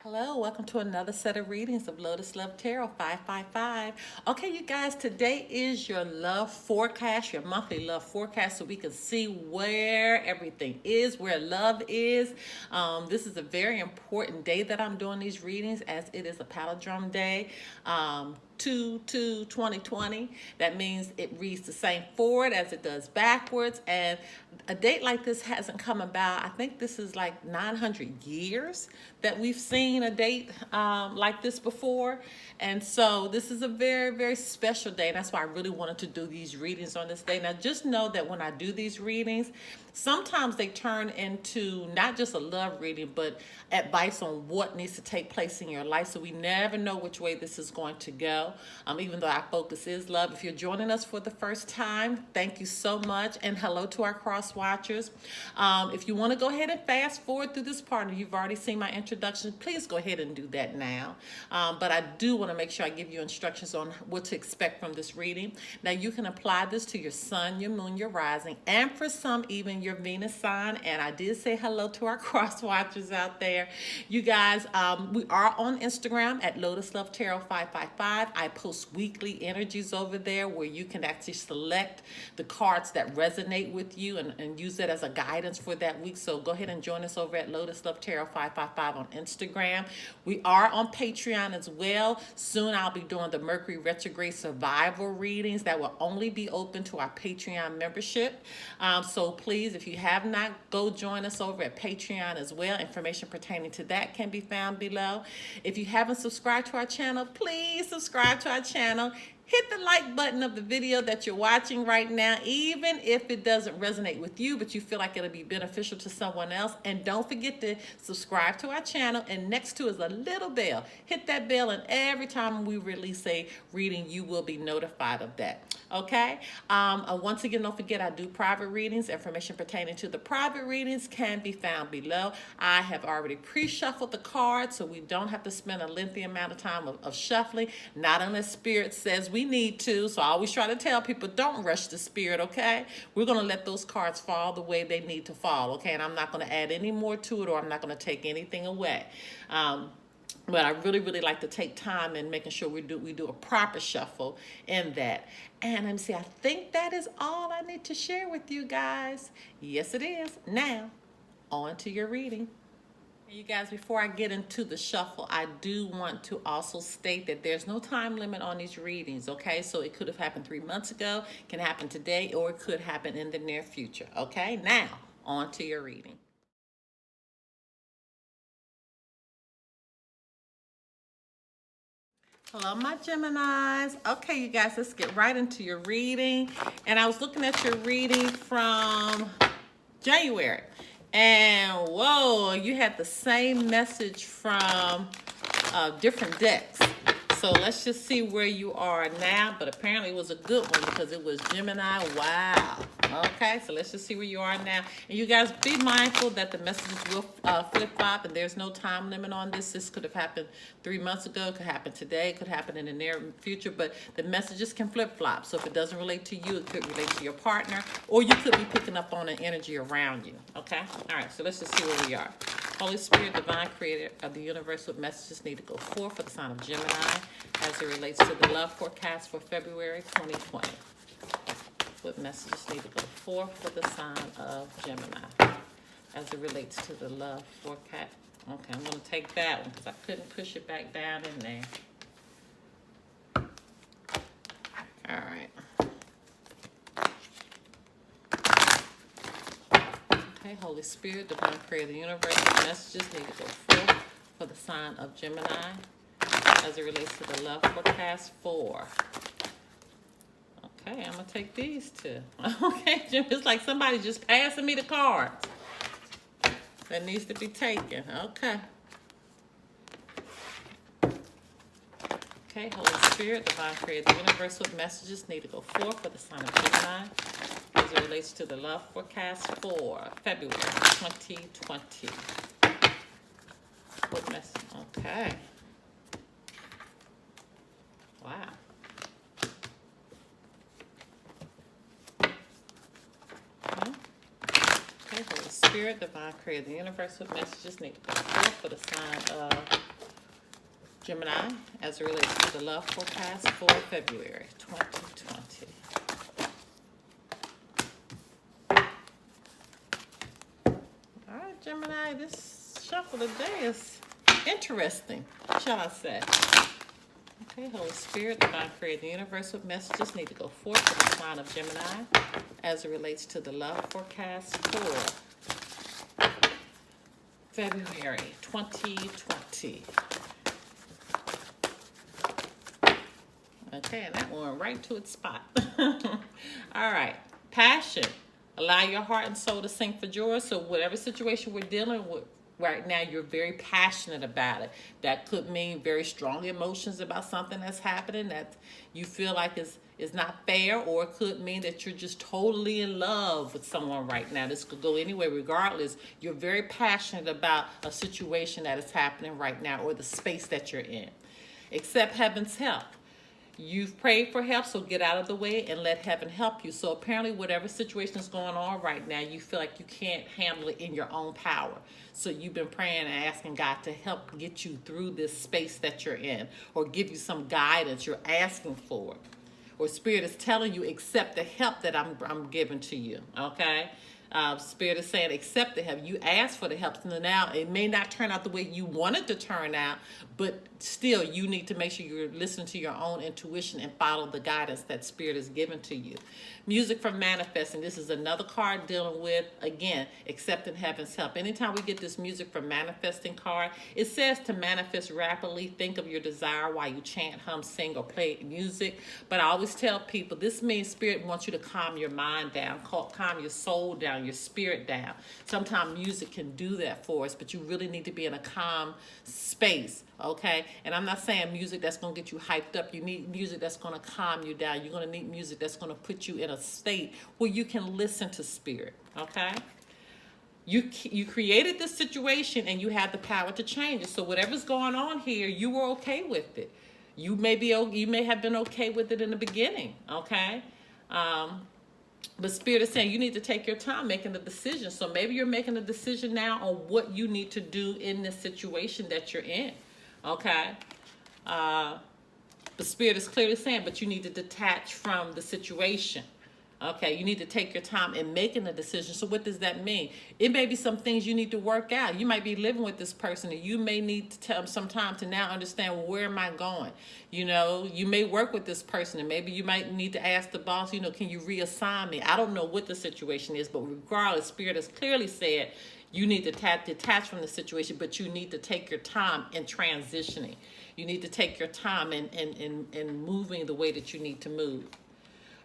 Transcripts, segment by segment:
Hello, welcome to another set of readings of Lotus Love Tarot 555. Okay, you guys, today is your love forecast, your monthly love forecast, so we can see where everything is, where love is. This is a very important day that I'm doing these readings, as it is a palindrome day. 2/2/2020. That means it reads the same forward as it does backwards. And a date like this hasn't come about. I think this is like 900 years that we've seen a date like this before. And so this is a very, very special day. And that's why I really wanted to do these readings on this day. Now, just know that when I do these readings, sometimes they turn into not just a love reading, but advice on what needs to take place in your life. So we never know which way this is going to go, even though our focus is love. If you're joining us for the first time, thank you so much. And hello to our cross watchers. If you want to go ahead and fast forward through this part, and you've already seen my introduction, please go ahead and do that now. But I do want to make sure I give you instructions on what to expect from this reading. Now, you can apply this to your sun, your moon, your rising, and for some, even your Venus sign. And I did say hello to our cross watchers out there. You guys, we are on Instagram at Lotus Love Tarot 555. I post weekly energies over there where you can actually select the cards that resonate with you and use that as a guidance for that week. So go ahead and join us over at Lotus Love Tarot 555 on Instagram. We are on Patreon as well. Soon I'll be doing the Mercury retrograde survival readings that will only be open to our Patreon membership. So please, if you have not, go join us over at Patreon as well. Information pertaining to that can be found below. If you haven't subscribed to our channel, please subscribe to our channel. Hit the like button of the video that you're watching right now, even if it doesn't resonate with you, but you feel like it'll be beneficial to someone else. And don't forget to subscribe to our channel. And next to is a little bell. Hit that bell, and every time we release a reading, you will be notified of that. Okay? Once again, don't forget I do private readings. Information pertaining to the private readings can be found below. I have already pre-shuffled the cards, so we don't have to spend a lengthy amount of time of shuffling, not unless Spirit says we need to. So I always try to tell people, don't rush the Spirit, okay? We're going to let those cards fall the way they need to fall, okay? And I'm not going to add any more to it, or I'm not going to take anything away. But I really, really like to take time in making sure we do a proper shuffle in that. And let me see, I think that is all I need to share with you guys. Yes, it is. Now, on to your reading. You guys, before I get into the shuffle, I do want to also state that there's no time limit on these readings, okay? So it could have happened 3 months ago, can happen today, or it could happen in the near future, okay? Now, on to your reading. Hello, my Geminis. Okay, you guys, let's get right into your reading. And I was looking at your reading from January. And whoa, you had the same message from different decks. So let's just see where you are now. But apparently it was a good one because it was Gemini. Wow. Okay, so let's just see where you are now. And you guys, be mindful that the messages will flip-flop, and there's no time limit on this. This could have happened 3 months ago, could happen today, could happen in the near future, but the messages can flip-flop. So if it doesn't relate to you, it could relate to your partner, or you could be picking up on an energy around you, okay? All right, so let's just see where we are. Holy Spirit, divine creator of the universe, what messages need to go forth for the sign of Gemini as it relates to the love forecast for February 2020. What messages need to go forth for the sign of Gemini as it relates to the love forecast. Okay, I'm going to take that one because I couldn't push it back down in there. All right. Okay, Holy Spirit, divine creator of the universe, what messages need to go forth for the sign of Gemini as it relates to the love forecast for. Okay, I'm going to take these two. Okay, Jim, it's like somebody just passing me the cards that needs to be taken. Okay. Okay, Holy Spirit, divine creator of the universe, what messages need to go forth for the sign of Gemini as it relates to the love forecast for February 2020. What message? Okay. Wow. Okay, Holy Spirit, divine creator of the universe, what messages need to go forth for the sign of Gemini, as it relates to the love forecast for February 2020. All right, Gemini, this shuffle today is interesting, shall I say. Okay, Holy Spirit, Divine Creator, the universe, what messages need to go forth for the sign of Gemini as it relates to the love forecast for February 2020. Okay, and that went right to its spot. All right, passion. Allow your heart and soul to sing for joy. So whatever situation we're dealing with right now, you're very passionate about it. That could mean very strong emotions about something that's happening that you feel like is not fair, or it could mean that you're just totally in love with someone right now. This could go anywhere. Regardless, you're very passionate about a situation that is happening right now or the space that you're in. Accept heaven's help. You've prayed for help, so get out of the way and let heaven help you. So apparently whatever situation is going on right now, you feel like you can't handle it in your own power. So you've been praying and asking God to help get you through this space that you're in, or give you some guidance you're asking for. Or Spirit is telling you, accept the help that I'm giving to you, okay? Spirit is saying, accept the help. You asked for the help. So now it may not turn out the way you wanted to turn out, but still you need to make sure you're listening to your own intuition and follow the guidance that Spirit is given to you. Music for manifesting. This is another card dealing with, again, accepting heaven's help. Anytime we get this music for manifesting card, it says to manifest rapidly. Think of your desire while you chant, hum, sing, or play music. But I always tell people, this means Spirit wants you to calm your mind down, calm your soul down, your spirit down. Sometimes music can do that for us, but you really need to be in a calm space, okay? And I'm not saying music that's going to get you hyped up. You need music that's going to calm you down. You're going to need music that's going to put you in a state where you can listen to Spirit, okay? You created this situation and you have the power to change it. So whatever's going on here, you were okay with it. You may have been okay with it in the beginning, okay? But Spirit is saying you need to take your time making the decision. So maybe you're making a decision now on what you need to do in this situation that you're in, okay? The Spirit is clearly saying, but you need to detach from the situation. Okay, you need to take your time in making a decision. So what does that mean? It may be some things you need to work out. You might be living with this person and you may need to tell them some time to now understand, well, where am I going? You know, you may work with this person and maybe you might need to ask the boss, you know, can you reassign me? I don't know what the situation is, but regardless, Spirit has clearly said you need to detach from the situation, but you need to take your time in transitioning. You need to take your time in moving the way that you need to move.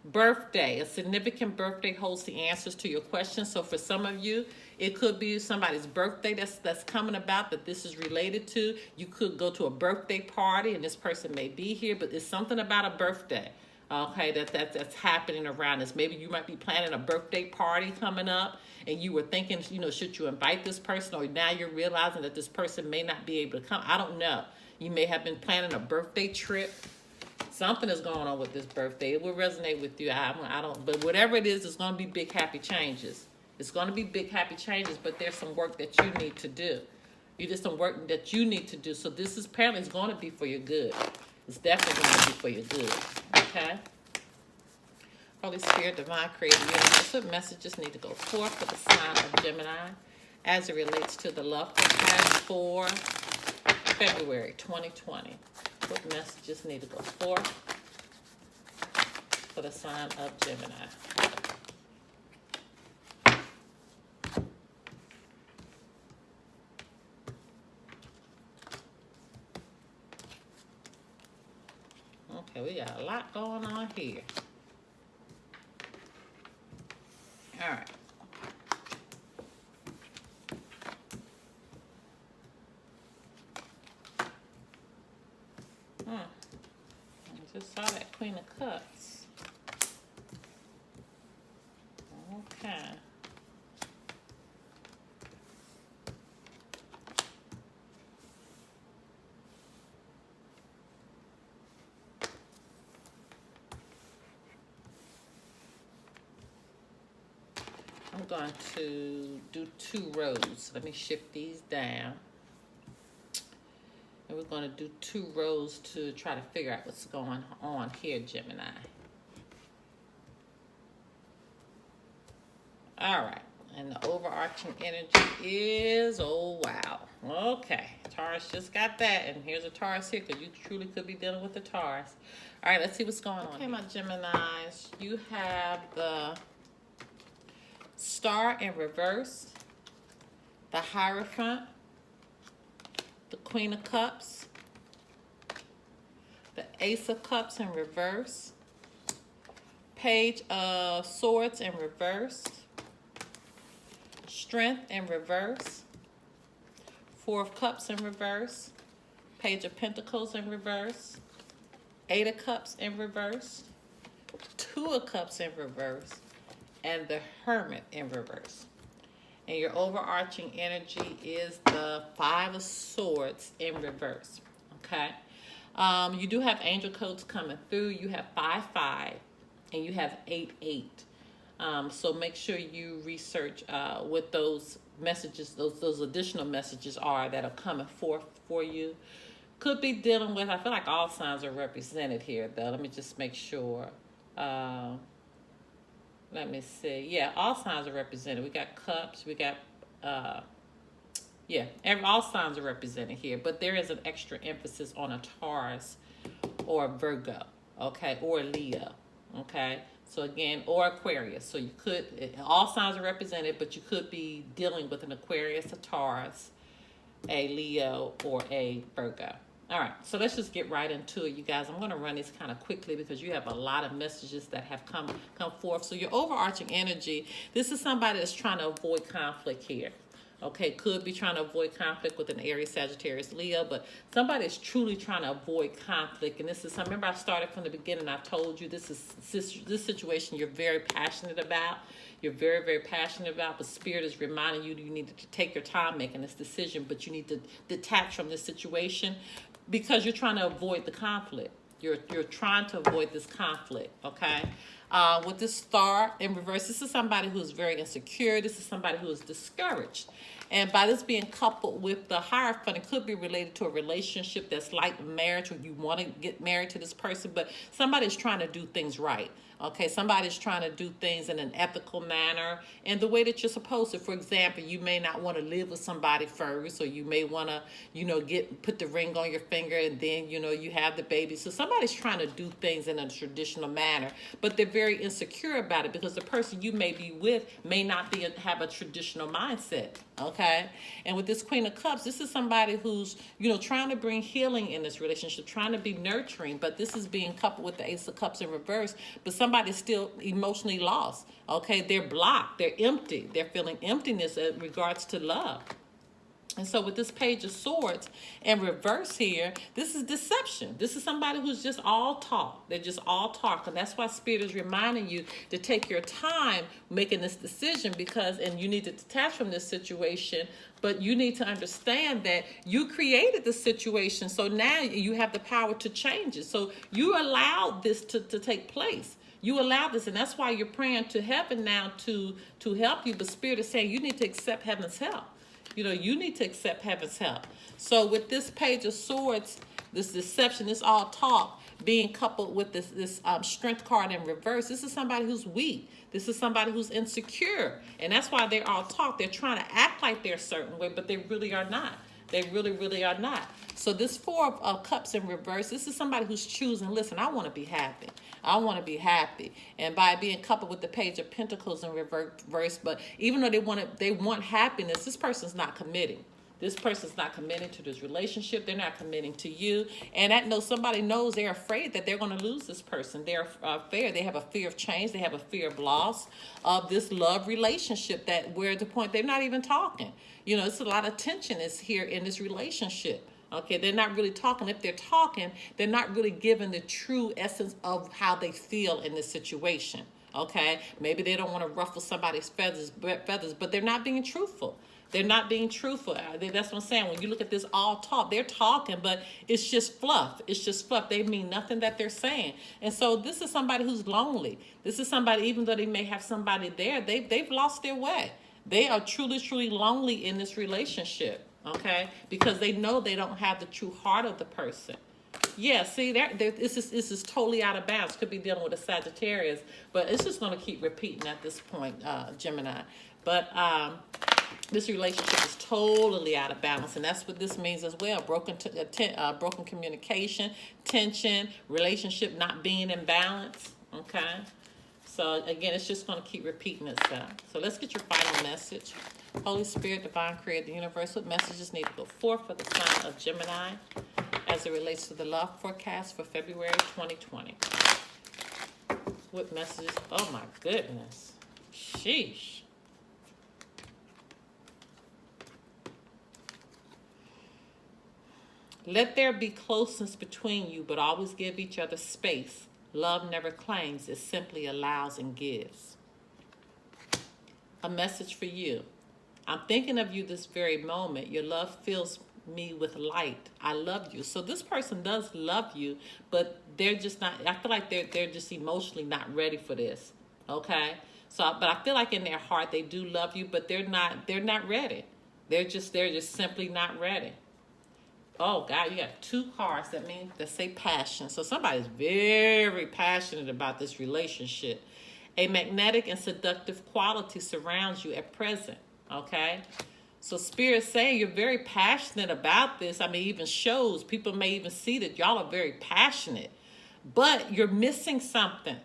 Birthday. A significant birthday holds the answers to your questions. So for some of you, it could be somebody's birthday that's coming about that this is related to. You could go to a birthday party and this person may be here, but it's something about a birthday, okay, that's happening around this. Maybe you might be planning a birthday party coming up and you were thinking, you know, should you invite this person, or now you're realizing that this person may not be able to come. I don't know. You may have been planning a birthday trip. Something is going on with this birthday. It will resonate with you. I don't, but whatever it is, it's going to be big, happy changes. It's going to be big, happy changes, but there's some work that you need to do. There's some work that you need to do. So this is apparently it's going to be for your good. It's definitely going to be for your good. Okay? Holy Spirit, Divine Creator, universe, what messages need to go forth for the sign of Gemini as it relates to the love forecast for February 2020? What messages need to go forth for the sign of Gemini? Okay, we got a lot going on here. All right. I just saw that Queen of Cups. Okay. I'm going to do 2 rows. Let me shift these down. And we're going to do 2 rows to try to figure out what's going on here, Gemini. All right. And the overarching energy is, oh, wow. Okay. Taurus just got that. And here's a Taurus here because you truly could be dealing with a Taurus. All right, let's see what's going on. Okay, my Geminis, you have the Star in reverse, the Hierophant, the Queen of Cups, the Ace of Cups in reverse, Page of Swords in reverse, Strength in reverse, 4 of Cups in reverse, Page of Pentacles in reverse, 8 of Cups in reverse, 2 of Cups in reverse, and the Hermit in reverse. And your overarching energy is the 5 of Swords in reverse. Okay? You do have angel codes coming through. You have 5-5 and you have 8-8. So make sure you research what those messages, those additional messages are that are coming forth for you. Could be dealing with, I feel like all signs are represented here though. Let me just make sure. Let me see. Yeah, all signs are represented. We got cups. We got, all signs are represented here. But there is an extra emphasis on a Taurus or a Virgo, okay, or a Leo, okay. So again, or Aquarius. So you could, all signs are represented, but you could be dealing with an Aquarius, a Taurus, a Leo, or a Virgo. All right, so let's just get right into it, you guys. I'm going to run this kind of quickly because you have a lot of messages that have come forth. So your overarching energy, this is somebody that's trying to avoid conflict here. Okay, could be trying to avoid conflict with an Aries, Sagittarius, Leo, but somebody is truly trying to avoid conflict. And this is, remember I started from the beginning, I told you this situation you're very passionate about. You're very, very passionate about, but Spirit is reminding you you need to take your time making this decision, but you need to detach from this situation because you're trying to avoid the conflict. You're trying to avoid this conflict, okay? With this Star in reverse, this is somebody who's very insecure. This is somebody who is discouraged. And by this being coupled with the Hierophant, it could be related to a relationship that's like marriage, or you want to get married to this person, but somebody's trying to do things right. Okay, somebody's trying to do things in an ethical manner and the way that you're supposed to. For example, you may not want to live with somebody first, or you may want to, put the ring on your finger and then, you have the baby. So somebody's trying to do things in a traditional manner, but they're very insecure about it because the person you may be with may not have a traditional mindset. Okay, and with this Queen of Cups, this is somebody who's, trying to bring healing in this relationship, trying to be nurturing, but this is being coupled with the Ace of Cups in reverse, but somebody's still emotionally lost. Okay, they're blocked, they're empty, they're feeling emptiness in regards to love. And so with this Page of Swords in reverse here, this is deception. This is somebody who's just all talk. They're just all talk. And that's why Spirit is reminding you to take your time making this decision and you need to detach from this situation. But you need to understand that you created the situation. So now you have the power to change it. So you allowed this to take place. You allowed this. And that's why you're praying to heaven now to help you. But Spirit is saying you need to accept heaven's help. You need to accept heaven's help. So with this Page of Swords, this deception, this all talk, being coupled with this Strength card in reverse, this is somebody who's weak. This is somebody who's insecure. And that's why they're all talk. They're trying to act like they're a certain way, but they really are not. They really, really are not. So this 4 of Cups in reverse, this is somebody who's choosing, listen, I want to be happy. I want to be happy. And by being coupled with the Page of Pentacles in reverse, but even though they want happiness, this person's not committing. This person's not committing to this relationship. They're not committing to you. And somebody knows they're afraid that they're going to lose this person. They're afraid. They have a fear of change. They have a fear of loss of this love relationship that we're at the point they're not even talking. It's a lot of tension is here in this relationship. Okay, they're not really talking. If they're talking, they're not really giving the true essence of how they feel in this situation. Okay, maybe they don't want to ruffle somebody's feathers, but they're not being truthful. They're not being truthful. That's what I'm saying. When you look at this all talk, they're talking, but it's just fluff. It's just fluff. They mean nothing that they're saying. And so this is somebody who's lonely. This is somebody, even though they may have somebody there, they've lost their way. They are truly, truly lonely in this relationship. okay? Because they know they don't have the true heart of the person. Yeah, see, this is totally out of bounds. Could be dealing with a Sagittarius, but it's just going to keep repeating at this point, Gemini. But this relationship is totally out of balance, and that's what this means as well. Broken communication, tension, relationship not being in balance, okay? So, again, it's just going to keep repeating itself. So, let's get your final message. Holy Spirit, Divine Creator, the universe, what messages need to go forth for the sign of Gemini as it relates to the love forecast for February 2020? What messages? Oh, my goodness. Sheesh. Let there be closeness between you, but always give each other space. Love never claims, it simply allows and gives. A message for you. I'm thinking of you this very moment. Your love fills me with light. I love you. So this person does love you, but they're just not, I feel like they're just emotionally not ready for this. Okay? So, but I feel like in their heart they do love you, but they're not ready. They're just simply not ready. Oh, God, you got 2 cards that say passion. So somebody's very passionate about this relationship. A magnetic and seductive quality surrounds you at present, okay? So Spirit's saying you're very passionate about this. I mean, even shows, people may even see that y'all are very passionate, but you're missing something,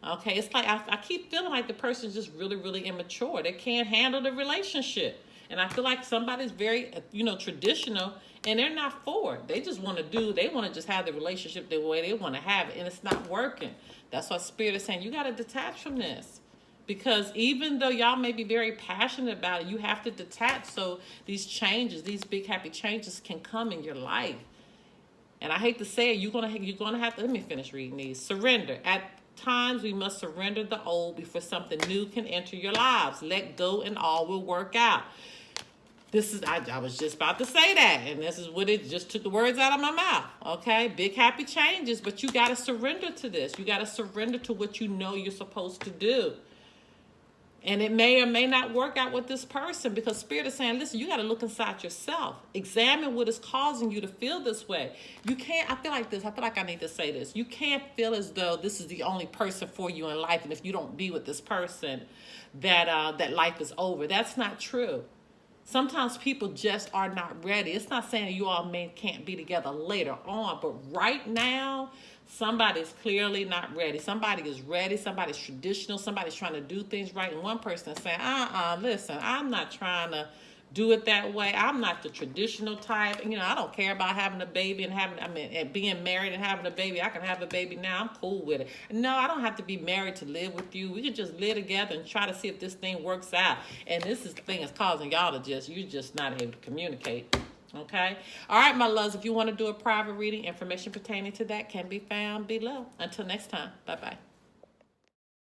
okay? It's like I keep feeling like the person's just really, really immature. They can't handle the relationship. And I feel like somebody's very, traditional, and they're not for it. They just want to just have the relationship the way they want to have it, and it's not working. That's why Spirit is saying you got to detach from this. Because even though y'all may be very passionate about it, you have to detach so these changes, these big happy changes can come in your life. And I hate to say it, you're gonna have to, let me finish reading these. Surrender. At times we must surrender the old before something new can enter your lives. Let go and all will work out. I was just about to say that, and this is what it just took the words out of my mouth, okay? Big happy changes, but you got to surrender to this. You got to surrender to what you know you're supposed to do. And it may or may not work out with this person because Spirit is saying, listen, you got to look inside yourself. Examine what is causing you to feel this way. You can't, I feel like this, I feel like I need to say this. You can't feel as though this is the only person for you in life, and if you don't be with this person, that life is over. That's not true. Sometimes people just are not ready. It's not saying that you all can't be together later on, but right now, somebody's clearly not ready. Somebody is ready. Somebody's traditional. Somebody's trying to do things right. And one person is saying, listen, I'm not trying to do it that way. I'm not the traditional type. I don't care about having a baby and being married and having a baby. I can have a baby now. I'm cool with it. No, I don't have to be married to live with you. We can just live together and try to see if this thing works out. And this is the thing that's causing y'all to you're just not able to communicate. Okay? All right, my loves, if you want to do a private reading, information pertaining to that can be found below. Until next time, bye-bye.